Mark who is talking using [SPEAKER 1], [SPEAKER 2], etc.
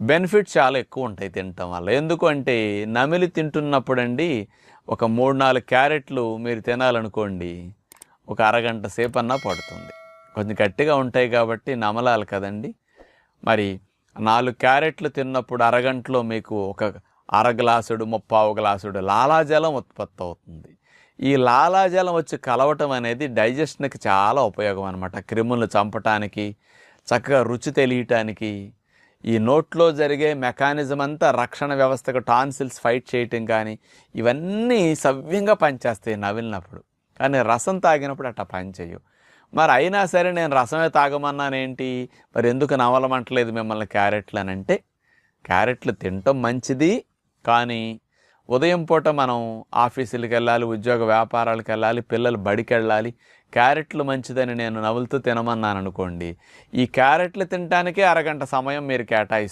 [SPEAKER 1] Benefits చాలా ఎక్కువ ఉంటాయి తినటం వల్ల. ఎందుకు అంటే నమిలి తింటున్నప్పుడండి ఒక 3, 4 క్యారెట్లు మీరు తినాలనుకోండి, ఒక అరగంట సేపన్నా పడుతుంది. కొంచెం గట్టిగా ఉంటాయి కాబట్టి నమలాలి కదండి. మరి 4 క్యారెట్లు తిన్నప్పుడు అరగంటలో మీకు ఒక అర గ్లాసుడు, ముప్పావు గ్లాసుడు లాలాజలం ఉత్పత్తి అవుతుంది. ఈ లాలాజలం వచ్చి కలవటం అనేది డైజెషన్కి చాలా ఉపయోగం అనమాట. క్రిములను చంపటానికి, చక్కగా రుచి తెలియటానికి, ఈ నోట్లో జరిగే మెకానిజం అంతా రక్షణ వ్యవస్థకు టాన్సిల్స్ ఫైట్ చేయటం కానీ ఇవన్నీ సవ్యంగా పనిచేస్తాయి నవిలినప్పుడు. కానీ రసం తాగినప్పుడు అట్లా పనిచేయవు. మరి అయినా సరే నేను రసమే తాగమన్నానేంటి, మరి ఎందుకు నవలమంటలేదు మిమ్మల్ని క్యారెట్లు అని అంటే, క్యారెట్లు తినటం మంచిది. కానీ ఉదయం పూట మనం ఆఫీసులకు వెళ్ళాలి, ఉద్యోగ వ్యాపారాలకు వెళ్ళాలి, పిల్లలు బడికి వెళ్ళాలి. క్యారెట్లు మంచిదని నేను నవ్వులుతూ తినమన్నాను అనుకోండి, ఈ క్యారెట్లు తినటానికే అరగంట సమయం మీరు కేటాయిస్తారు.